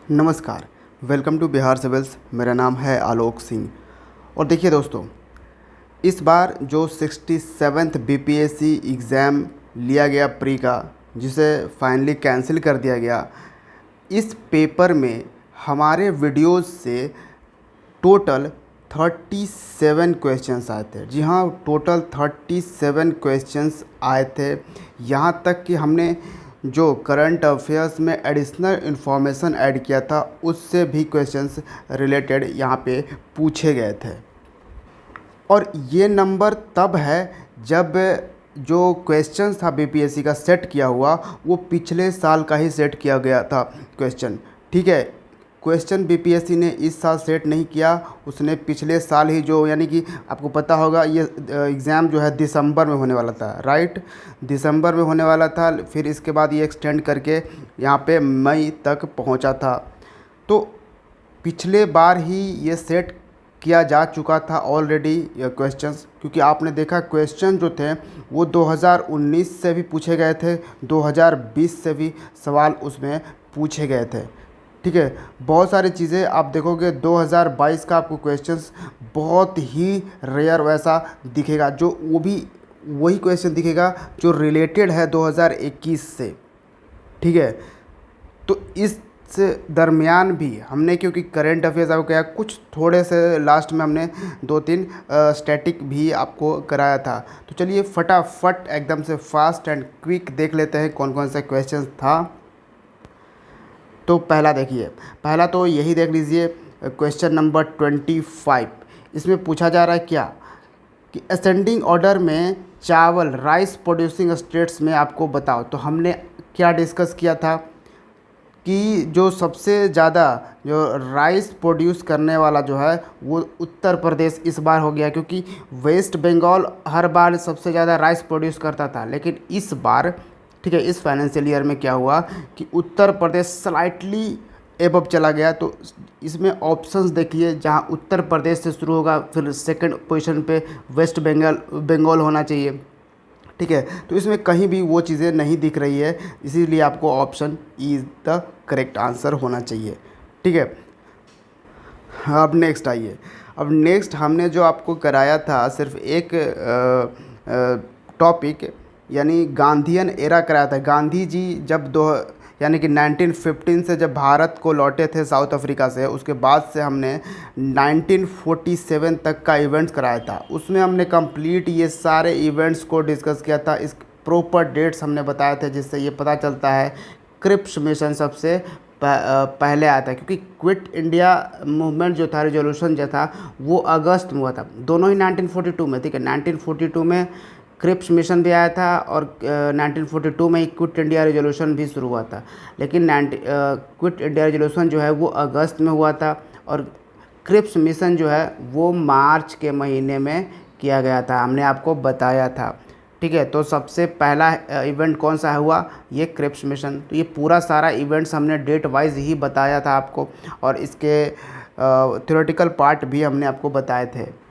नमस्कार। Welcome to Bihar civils. मेरा नाम है आलोक सिंह। और देखिए दोस्तों, इस बार जो 67th बीपीएससी एग्ज़ाम लिया गया प्री का, जिसे फाइनली कैंसिल कर दिया गया, इस पेपर में हमारे वीडियोस से टोटल 37 क्वेश्चंस आए थे। जी हाँ, टोटल 37 क्वेश्चंस आए थे। यहाँ तक कि हमने जो करंट अफेयर्स में एडिशनल इन्फॉर्मेशन ऐड किया था, उससे भी क्वेश्चंस रिलेटेड यहाँ पे पूछे गए थे। और ये नंबर तब है जब जो क्वेश्चन था बीपीएससी का सेट किया हुआ, वो पिछले साल का ही सेट किया गया था क्वेश्चन। ठीक है, क्वेश्चन बीपीएससी ने इस साल सेट नहीं किया, उसने पिछले साल ही, जो यानी कि आपको पता होगा ये एग्ज़ाम जो है दिसंबर में होने वाला था, राइट। दिसंबर में होने वाला था, फिर इसके बाद ये एक्सटेंड करके यहाँ पे मई तक पहुँचा था। तो पिछले बार ही ये सेट किया जा चुका था ऑलरेडी क्वेश्चंस, क्योंकि आपने देखा क्वेश्चन जो थे वो 2019 से भी पूछे गए थे, 2020 से भी सवाल उसमें पूछे गए थे। ठीक है, बहुत सारी चीज़ें आप देखोगे 2022 का आपको क्वेश्चंस बहुत ही रेयर वैसा दिखेगा, जो वो भी वही क्वेश्चन दिखेगा जो रिलेटेड है 2021 से। ठीक है, तो इस दरमियान भी हमने, क्योंकि करंट अफेयर्स आपको क्या, कुछ थोड़े से लास्ट में हमने 2-3 स्टैटिक भी आपको कराया था। तो चलिए फटाफट एकदम से फास्ट एंड क्विक देख लेते हैं कौन कौन से क्वेश्चन था। तो पहला देखिए, पहला तो यही देख लीजिए, क्वेश्चन नंबर 25। इसमें पूछा जा रहा है क्या कि असेंडिंग ऑर्डर में चावल राइस प्रोड्यूसिंग स्टेट्स में आपको बताओ। तो हमने क्या डिस्कस किया था कि जो सबसे ज़्यादा जो राइस प्रोड्यूस करने वाला जो है वो उत्तर प्रदेश इस बार हो गया, क्योंकि वेस्ट बंगाल हर बार सबसे ज़्यादा राइस प्रोड्यूस करता था, लेकिन इस बार, ठीक है, इस फाइनेंशियल ईयर में क्या हुआ कि उत्तर प्रदेश स्लाइटली एबव चला गया। तो इसमें ऑप्शंस देखिए, जहाँ उत्तर प्रदेश से शुरू होगा, फिर सेकंड पोजीशन पे वेस्ट बंगाल होना चाहिए। ठीक है, तो इसमें कहीं भी वो चीज़ें नहीं दिख रही है, इसीलिए आपको option is the correct answer होना चाहिए। ठीक है, अब नेक्स्ट आइए। अब नेक्स्ट हमने जो आपको कराया था सिर्फ एक टॉपिक, यानी गांधीयन एरा कराया था। गांधी जी जब यानी कि 1915 से जब भारत को लौटे थे साउथ अफ्रीका से, उसके बाद से हमने 1947 तक का इवेंट्स कराया था। उसमें हमने कंप्लीट ये सारे इवेंट्स को डिस्कस किया था, इस प्रॉपर डेट्स हमने बताए थे, जिससे ये पता चलता है क्रिप्स मिशन सबसे पहले आया था, क्योंकि क्विट इंडिया मूवमेंट जो था, रिजोल्यूशन जो था, वो अगस्त में हुआ था। दोनों ही 1942 में। ठीक है, 1942 में क्रिप्स मिशन भी आया था, और 1942 में ही क्विट इंडिया रेजोल्यूशन भी शुरू हुआ था। लेकिन क्विट इंडिया रेजोल्यूशन जो है वो अगस्त में हुआ था, और क्रिप्स मिशन जो है वो मार्च के महीने में किया गया था, हमने आपको बताया था। ठीक है, तो सबसे पहला इवेंट कौन सा हुआ, ये क्रिप्स मिशन। तो ये पूरा सारा इवेंट्स हमने डेट वाइज ही बताया था आपको, और इसके थ्योरेटिकल पार्ट भी हमने आपको बताए थे।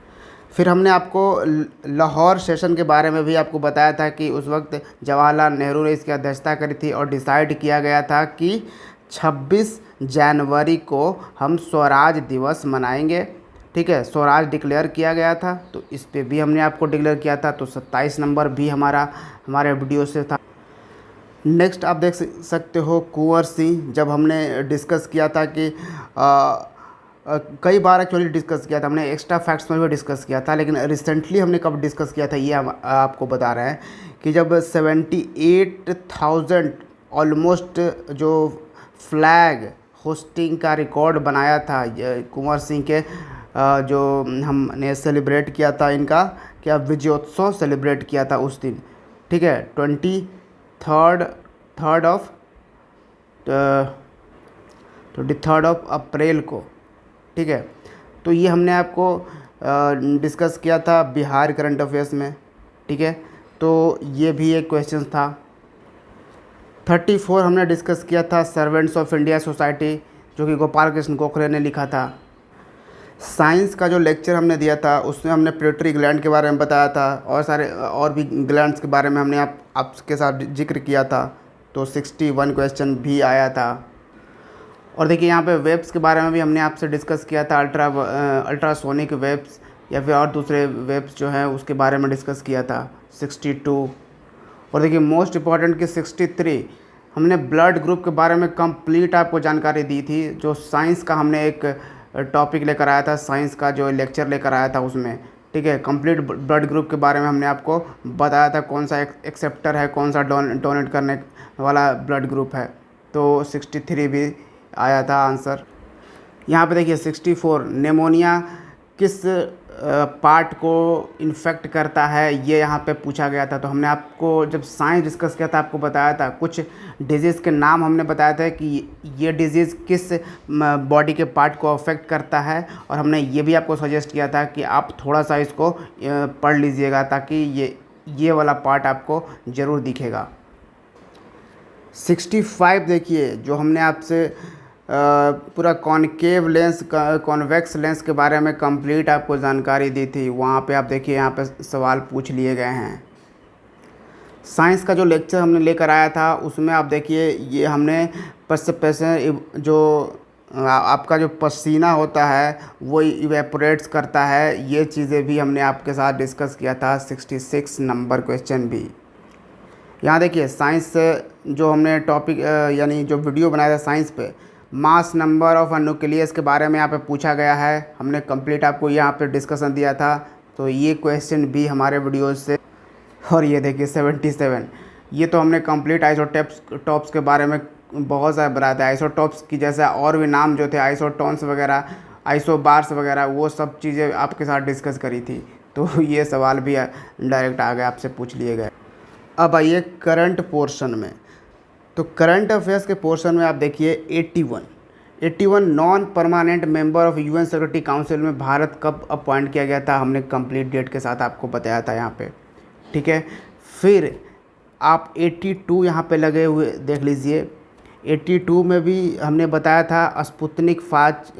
फिर हमने आपको लाहौर सेशन के बारे में भी आपको बताया था कि उस वक्त जवाहरलाल नेहरू ने इसकी अध्यक्षता करी थी, और डिसाइड किया गया था कि 26 जनवरी को हम स्वराज दिवस मनाएंगे। ठीक है, स्वराज डिक्लेयर किया गया था, तो इस पे भी हमने आपको डिक्लेयर किया था। तो 27 नंबर भी हमारे वीडियो से था। नेक्स्ट आप देख सकते हो कुंवर सिंह, जब हमने डिस्कस किया था कि कई बार एक्चुअली डिस्कस किया था हमने, एक्स्ट्रा फैक्ट्स में भी डिस्कस किया था, लेकिन रिसेंटली हमने कब डिस्कस किया था ये हम आपको बता रहे हैं कि जब 78,000 ऑलमोस्ट जो फ्लैग होस्टिंग का रिकॉर्ड बनाया था कुंवर सिंह के, जो हमने सेलिब्रेट किया था, इनका क्या विजयोत्सव सेलिब्रेट किया था उस दिन। ठीक है, 23 अप्रैल को। ठीक है, तो ये हमने आपको डिस्कस किया था बिहार करंट अफेयर्स में। ठीक है, तो ये भी एक क्वेश्चन था। 34 हमने डिस्कस किया था सर्वेंट्स ऑफ इंडिया सोसाइटी, जो कि गोपाल कृष्ण गोखले ने लिखा था। साइंस का जो लेक्चर हमने दिया था उसमें हमने पिट्यूटरी ग्लैंड के बारे में बताया था, और सारे और भी ग्लैंड्स के बारे में हमने आपके साथ जिक्र किया था। तो 61 क्वेश्चन भी आया था। और देखिए यहाँ पे वेब्स के बारे में भी हमने आपसे डिस्कस किया था, अल्ट्रासोनिक वेब्स या फिर और दूसरे वेब्स जो हैं उसके बारे में डिस्कस किया था 62। और देखिए मोस्ट इम्पॉर्टेंट कि 63 हमने ब्लड ग्रुप के बारे में कंप्लीट आपको जानकारी दी थी। जो साइंस का हमने एक टॉपिक लेकर आया था, साइंस का जो लेक्चर लेकर आया था उसमें, ठीक है, कंप्लीट ब्लड ग्रुप के बारे में हमने आपको बताया था कौन सा एक्सेप्टर है, कौन सा डोनेट करने वाला ब्लड ग्रुप है। तो 63 भी आया था आंसर। यहाँ पे देखिए 64 निमोनिया किस पार्ट को इन्फेक्ट करता है, ये यहाँ पे पूछा गया था। तो हमने आपको जब साइंस डिस्कस किया था आपको बताया था, कुछ डिजीज़ के नाम हमने बताया था कि ये डिजीज़ किस बॉडी के पार्ट को अफेक्ट करता है, और हमने ये भी आपको सजेस्ट किया था कि आप थोड़ा सा इसको पढ़ लीजिएगा ताकि ये वाला पार्ट आपको ज़रूर दिखेगा। 65 देखिए जो हमने आपसे पूरा कॉनकेव लेंस कॉन्वेक्स लेंस के बारे में कंप्लीट आपको जानकारी दी थी, वहाँ पे आप देखिए यहाँ पे सवाल पूछ लिए गए हैं। साइंस का जो लेक्चर हमने लेकर आया था उसमें आप देखिए ये हमने पैसे जो आपका जो पसीना होता है वो इवेपोरेट्स करता है, ये चीज़ें भी हमने आपके साथ डिस्कस किया था। 66 नंबर क्वेश्चन भी यहाँ देखिए साइंस जो हमने टॉपिक यानी जो वीडियो बनाया था साइंस पे, मास नंबर ऑफ न्यूक्लियस के बारे में यहाँ पे पूछा गया है। हमने कंप्लीट आपको यहाँ पे डिस्कशन दिया था, तो ये क्वेश्चन भी हमारे वीडियो से। और ये देखिए 77 ये तो हमने कंप्लीट आइसोटॉप्स के बारे में बहुत सारा बताया था। आइसोटॉप्स की जैसा और भी नाम जो थे, आइसोटोन्स वगैरह, आइसोबार्स वगैरह, वो सब चीज़ें आपके साथ डिस्कस करी थी। तो ये सवाल भी डायरेक्ट आ गए, आपसे पूछ लिए गए। अब आइए करंट पोर्शन में। तो करंट अफेयर्स के पोर्शन में आप देखिए 81 non permanent member of UN security council में भारत कब अपॉइंट किया गया था, हमने कंप्लीट डेट के साथ आपको बताया था यहाँ पे, ठीक है। फिर आप 82 यहाँ पे लगे हुए देख लीजिए। 82 में भी हमने बताया था स्पुतनिक 5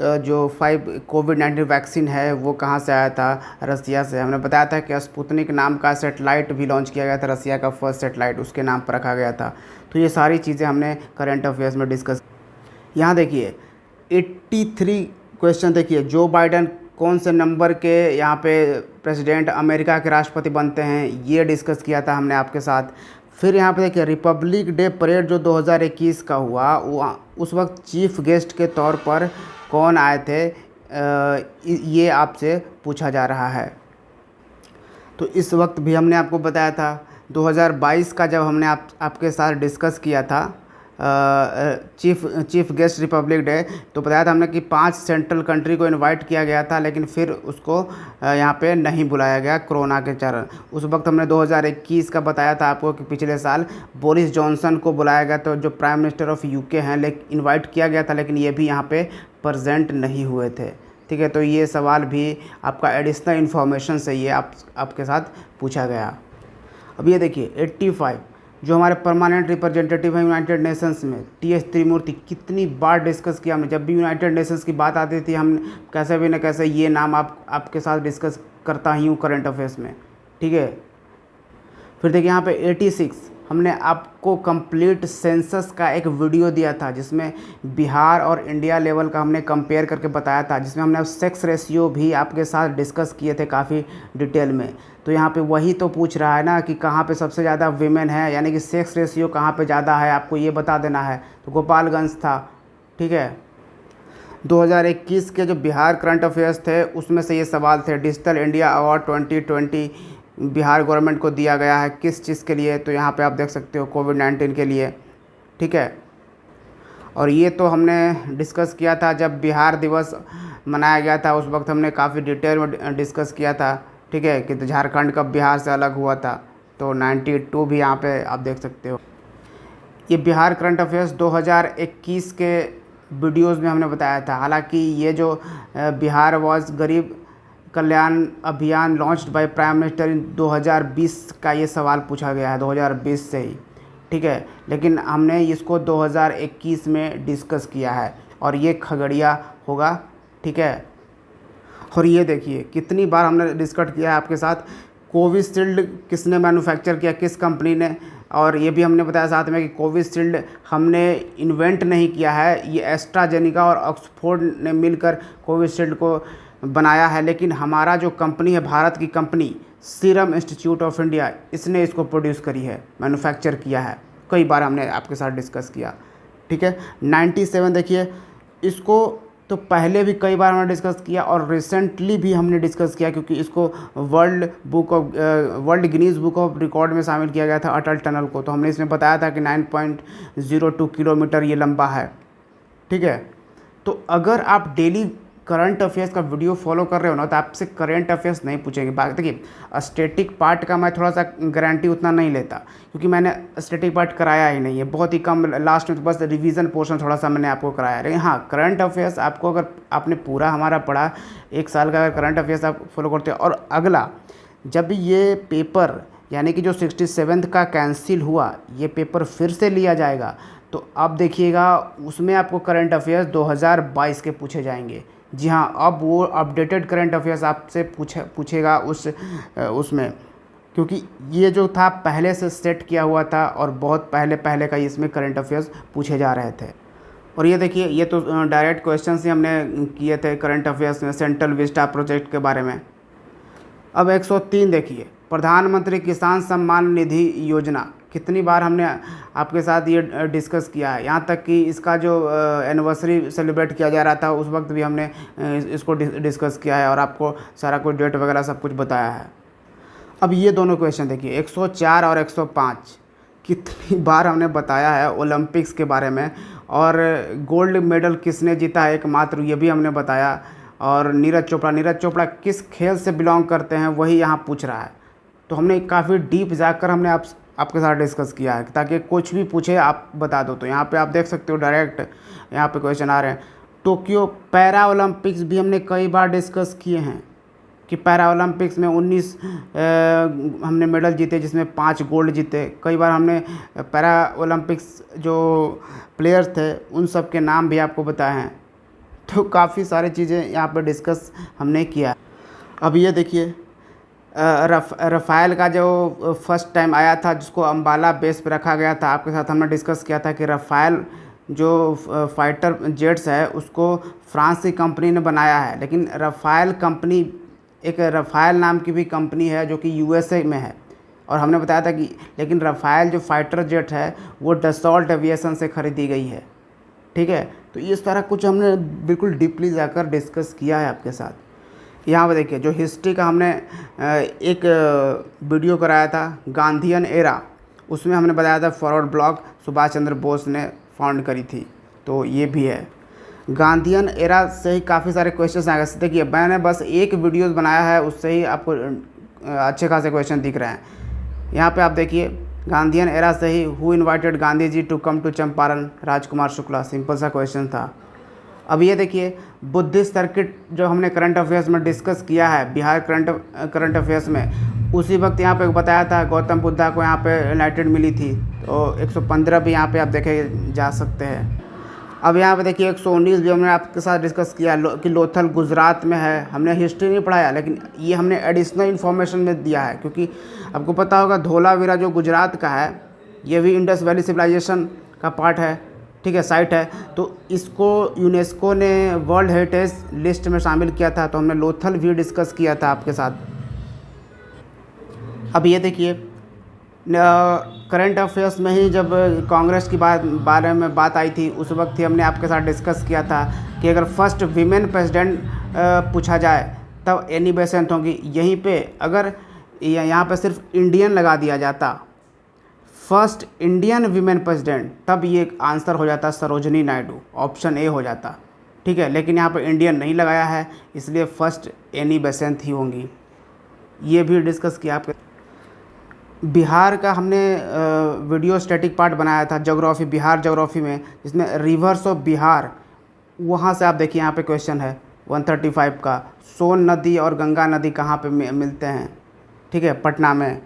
कोविड-19 वैक्सीन है वो कहाँ से आया था, रसिया से। हमने बताया था कि स्पुतनिक नाम का सेटेलाइट भी लॉन्च किया गया था, रसिया का फर्स्ट सेटेलाइट उसके नाम पर रखा गया था। तो ये सारी चीज़ें हमने करंट अफेयर्स में डिस्कस। यहाँ देखिए 83 क्वेश्चन देखिए, जो बाइडन कौन से नंबर के यहाँ पे प्रेसिडेंट अमेरिका के राष्ट्रपति बनते हैं, ये डिस्कस किया था हमने आपके साथ। फिर यहाँ पे देखिए रिपब्लिक डे परेड जो 2021 का हुआ, वो उस वक्त चीफ गेस्ट के तौर पर कौन आए थे, ये आपसे पूछा जा रहा है। तो इस वक्त भी हमने आपको बताया था 2022 का जब हमने आपके साथ डिस्कस किया था चीफ गेस्ट रिपब्लिक डे, तो बताया था हमने कि 5 सेंट्रल कंट्री को इनवाइट किया गया था, लेकिन फिर उसको यहाँ पे नहीं बुलाया गया कोरोना के कारण। उस वक्त हमने 2021 का बताया था आपको कि पिछले साल बोरिस जॉनसन को बुलाया गया, तो जो प्राइम मिनिस्टर ऑफ यूके हैं, लेकिन इन्वाइट किया गया था, लेकिन ये भी यहाँ पे प्रेजेंट नहीं हुए थे, ठीक है। तो ये सवाल भी आपका एडिशनल इन्फॉर्मेशन से ये आपके साथ पूछा गया। अब ये देखिए 85 जो हमारे परमानेंट रिप्रेजेंटेटिव हैं यूनाइटेड नेशंस में, टीएस त्रिमूर्ति, कितनी बार डिस्कस किया हमने। जब भी यूनाइटेड नेशंस की बात आती थी हम कैसे भी न कैसे ये नाम आपके साथ डिस्कस करता ही हूँ करंट अफेयर्स में, ठीक है। फिर देखिए यहाँ पे 86 हमने आपको कंप्लीट सेंसस का एक वीडियो दिया था जिसमें बिहार और इंडिया लेवल का हमने कंपेयर करके बताया था, जिसमें हमने सेक्स रेशियो भी आपके साथ डिस्कस किए थे काफ़ी डिटेल में। तो यहाँ पे वही तो पूछ रहा है ना कि कहाँ पे सबसे ज़्यादा वीमेन है, यानी कि सेक्स रेशियो कहाँ पे ज़्यादा है, आपको ये बता देना है। तो गोपालगंज था, ठीक है। 2021 के जो बिहार करंट अफेयर्स थे उसमें से ये सवाल थे। Digital India award 2020 Bihar government को दिया गया है किस चीज़ के लिए, तो यहाँ पे आप देख सकते हो कोविड-19 के लिए, ठीक है। और ये तो हमने डिस्कस किया था जब बिहार दिवस मनाया गया था, उस वक्त हमने काफ़ी डिटेल में डिस्कस किया था, ठीक है, कि तो झारखंड कब बिहार से अलग हुआ था। तो 92 भी यहाँ पे आप देख सकते हो। ये बिहार करंट अफेयर्स 2021 के वीडियोस में हमने बताया था। हालांकि ये जो बिहार वॉज गरीब कल्याण अभियान launched by prime minister in 2020 का ये सवाल पूछा गया है 2020 से ही, ठीक है। लेकिन हमने इसको 2021 में डिस्कस किया है और ये खगड़िया होगा, ठीक है। और ये देखिए कितनी बार हमने डिस्कस किया है आपके साथ, कोविशील्ड किसने मैन्युफैक्चर किया, किस कंपनी ने और ये भी हमने बताया साथ में कि कोविशील्ड हमने इन्वेंट नहीं किया है, ये एस्ट्राजेनिका और ऑक्सफोर्ड ने मिलकर कोविशील्ड को बनाया है, लेकिन हमारा जो कंपनी है, भारत की company serum institute of India, इसने इसको प्रोड्यूस करी है, मैन्युफैक्चर किया है। कई बार हमने आपके साथ डिस्कस किया, ठीक है। 97 देखिए, इसको तो पहले भी कई बार हमने डिस्कस किया और रिसेंटली भी हमने डिस्कस किया, क्योंकि इसको world Guinness book of record में शामिल किया गया था अटल टनल को। तो हमने इसमें बताया था कि 9.02 किलोमीटर ये लंबा है, ठीक है। तो अगर आप डेली करंट अफेयर्स का वीडियो फॉलो कर रहे हो ना, तो आपसे करंट अफेयर्स नहीं पूछेंगे। बाकी देखिए, स्टैटिक पार्ट का मैं थोड़ा सा गारंटी उतना नहीं लेता, क्योंकि मैंने स्टैटिक पार्ट कराया ही नहीं है, बहुत ही कम, लास्ट में तो बस रिवीजन पोर्शन थोड़ा सा मैंने आपको कराया। लेकिन हाँ, करंट अफेयर्स आपको, अगर आपने पूरा हमारा पढ़ा, 1 साल का अगर करंट अफेयर्स आप फॉलो करते हो, और अगला जब ये पेपर यानी कि जो 67 का कैंसिल हुआ, ये पेपर फिर से लिया जाएगा, तो अब देखिएगा उसमें आपको करंट अफेयर्स 2022 के पूछे जाएंगे। जी हाँ, अब वो अपडेटेड करंट अफेयर्स आपसे पूछेगा उसमें, क्योंकि ये जो था पहले से सेट किया हुआ था और बहुत पहले का इसमें करंट अफेयर्स पूछे जा रहे थे। और ये देखिए, ये तो डायरेक्ट क्वेश्चन ही हमने किए थे करंट अफेयर्स में, सेंट्रल विस्टा प्रोजेक्ट के बारे में। अब 103 देखिए, प्रधानमंत्री किसान सम्मान निधि योजना, कितनी बार हमने आपके साथ ये डिस्कस किया है, यहाँ तक कि इसका जो एनिवर्सरी सेलिब्रेट किया जा रहा था उस वक्त भी हमने इसको डिस्कस किया है और आपको सारा कुछ डेट वगैरह सब कुछ बताया है। अब ये दोनों क्वेश्चन देखिए, 104 और 105, कितनी बार हमने बताया है ओलंपिक्स के बारे में, और गोल्ड मेडल किसने जीता है एकमात्र, ये भी हमने बताया। और नीरज चोपड़ा किस खेल से बिलोंग करते हैं, वही यहाँ पूछ रहा है। तो हमने काफ़ी डीप जाकर हमने आपके साथ डिस्कस किया है, ताकि कुछ भी पूछे आप बता दो। तो यहाँ पे आप देख सकते हो डायरेक्ट यहाँ पे क्वेश्चन आ रहे हैं। टोक्यो पैरा ओलंपिक्स भी हमने कई बार डिस्कस किए हैं कि पैरा ओलंपिक्स में 19 हमने मेडल जीते, जिसमें 5 गोल्ड जीते। कई बार हमने पैरा ओलंपिक्स जो प्लेयर्स थे उन सब के नाम भी आपको बताए हैं। तो काफ़ी सारी चीज़ें यहाँ पे डिस्कस हमने किया। अब ये देखिए, रफ़ाएल का जो फर्स्ट टाइम आया था, जिसको अम्बाला बेस पे रखा गया था, आपके साथ हमने डिस्कस किया था कि रफ़ाएल जो फाइटर जेट्स है उसको फ्रांस की कंपनी ने बनाया है, लेकिन रफ़ाएल कंपनी, एक रफ़ाएल नाम की भी कंपनी है जो कि यूएसए में है। और हमने बताया था कि लेकिन रफ़ाएल जो फाइटर जेट है वो डसॉल्ट एविएशन से ख़रीदी गई है, ठीक है। तो इस तरह कुछ हमने बिल्कुल डीपली जाकर डिस्कस किया है आपके साथ। यहाँ पर देखिए, जो हिस्ट्री का हमने एक वीडियो कराया था गांधीयन एरा, उसमें हमने बताया था फॉरवर्ड ब्लॉक सुभाष चंद्र बोस ने फाउंड करी थी, तो ये भी है। गांधीयन एरा से ही काफ़ी सारे क्वेश्चन आ गए। देखिए, मैंने बस एक वीडियो बनाया है, उससे ही आपको अच्छे खासे क्वेश्चन दिख रहे हैं। यहाँ पे आप देखिए, गांधीयन एरा से ही who invited Gandhi ji to come to Champaran, Rajkumar Shukla, simple सा क्वेश्चन था। अब ये देखिए, बुद्धिस्ट सर्किट जो हमने करंट अफेयर्स में डिस्कस किया है, बिहार करंट अफेयर्स में, उसी वक्त यहाँ पे बताया था गौतम बुद्धा को यहाँ पे एनलाइटेड मिली थी। तो 115 भी यहाँ पे आप देखे जा सकते हैं। अब यहाँ पे देखिए 119 भी हमने आपके साथ डिस्कस किया कि लोथल गुजरात में है। हमने हिस्ट्री नहीं पढ़ाया, लेकिन ये हमने एडिशनल इन्फॉर्मेशन में दिया है, क्योंकि आपको पता होगा धोलावीरा जो गुजरात का है, ये भी इंडस वैली सिविलाइजेशन का पार्ट है, ठीक है, साइट है। तो इसको यूनेस्को ने वर्ल्ड हेरिटेज लिस्ट में शामिल किया था, तो हमने लोथल भी डिस्कस किया था आपके साथ। अब ये देखिए, करंट अफेयर्स में ही जब कांग्रेस की बारे में बात आई थी, उस वक्त ही हमने आपके साथ डिस्कस किया था कि अगर फर्स्ट वीमेन प्रेसिडेंट पूछा जाए तब एनी बेसेंट होंगी। यहीं पे अगर यहाँ पे सिर्फ इंडियन लगा दिया जाता, फर्स्ट इंडियन वीमेन प्रेसिडेंट, तब ये आंसर हो जाता सरोजनी नायडू, ऑप्शन ए हो जाता, ठीक है। लेकिन यहाँ पे इंडियन नहीं लगाया है, इसलिए फर्स्ट एनी बेसेंट ही होंगी। ये भी डिस्कस किया आपके। बिहार का हमने वीडियो स्टैटिक पार्ट बनाया था ज्योग्राफी, बिहार ज्योग्राफी में, जिसमें रिवर्स ऑफ बिहार, वहाँ से आप देखिए यहाँ पे क्वेश्चन है 135 का, सोन नदी और गंगा नदी कहाँ पे मिलते हैं, ठीक है, पटना में।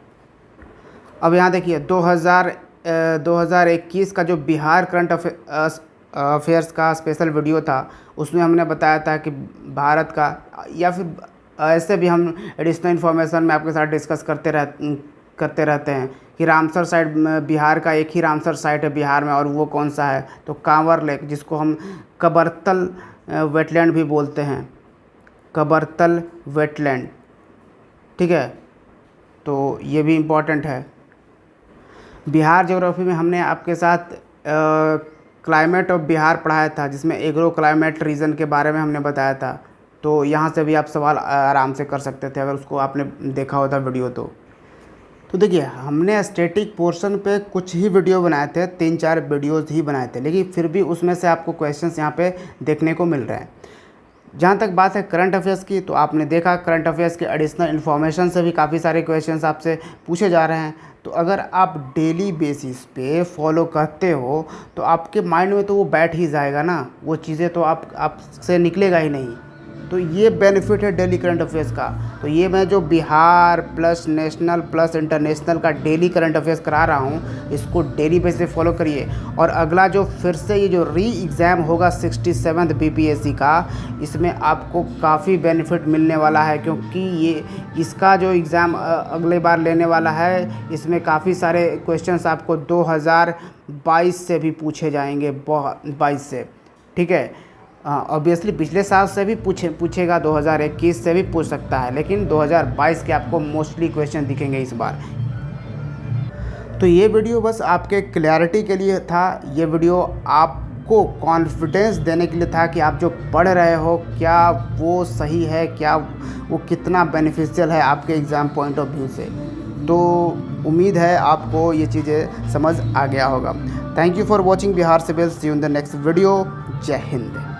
अब यहाँ देखिए 2021 का जो बिहार करंट अफेयर्स का स्पेशल वीडियो था, उसमें हमने बताया था कि भारत का, या फिर ऐसे भी हम एडिशनल इन्फॉर्मेशन में आपके साथ डिस्कस करते रहते हैं कि रामसर साइट बिहार का एक ही रामसर साइट है बिहार में, और वो कौन सा है, तो कांवर लेक, जिसको हम कबरतल वेटलैंड भी बोलते हैं, कबरतल वेटलैंड। ठीक है, तो ये भी इम्पॉर्टेंट है। बिहार ज्योग्राफी में हमने आपके साथ क्लाइमेट ऑफ बिहार पढ़ाया था, जिसमें एग्रो क्लाइमेट रीजन के बारे में हमने बताया था। तो यहाँ से भी आप सवाल आराम से कर सकते थे अगर उसको आपने देखा होता वीडियो तो देखिए, हमने स्टैटिक पोर्शन पे कुछ ही वीडियो बनाए थे, 3-4 वीडियोज़ ही बनाए थे, लेकिन फिर भी उसमें से आपको क्वेश्चंस यहाँ पे देखने को मिल रहे हैं। जहाँ तक बात है करंट अफेयर्स की, तो आपने देखा करंट अफेयर्स के एडिशनल इन्फॉर्मेशन से भी काफ़ी सारे क्वेश्चंस आपसे पूछे जा रहे हैं। तो अगर आप डेली बेसिस पे फॉलो करते हो तो आपके माइंड में तो वो बैठ ही जाएगा ना, वो चीज़ें तो आपसे निकलेगा ही नहीं। तो ये बेनिफिट है डेली करंट अफेयर्स का। तो ये मैं जो Bihar plus national plus international का डेली करंट अफेयर्स करा रहा हूँ, इसको डेली बेसिस पे फॉलो करिए। और अगला जो फिर से ये जो री एग्ज़ाम होगा 67th बीपीएससी का, इसमें आपको काफ़ी बेनिफिट मिलने वाला है, क्योंकि ये इसका जो एग्ज़ाम अगले बार लेने वाला है, इसमें काफ़ी सारे क्वेश्चंस आपको 2022 से भी पूछे जाएंगे, 22 से। ठीक है, ऑब्वियसली पिछले साल से भी पूछेगा, 2021 से भी पूछ सकता है, लेकिन 2022 के आपको मोस्टली क्वेश्चन दिखेंगे इस बार। तो ये वीडियो बस आपके क्लैरिटी के लिए था, ये वीडियो आपको कॉन्फिडेंस देने के लिए था कि आप जो पढ़ रहे हो क्या वो सही है, क्या वो कितना बेनिफिशियल है आपके एग्ज़ाम पॉइंट ऑफ व्यू से। तो उम्मीद है आपको ये चीज़ें समझ आ गया होगा। Thank you for watching Bihar civil. See you in the next video. जय हिंद।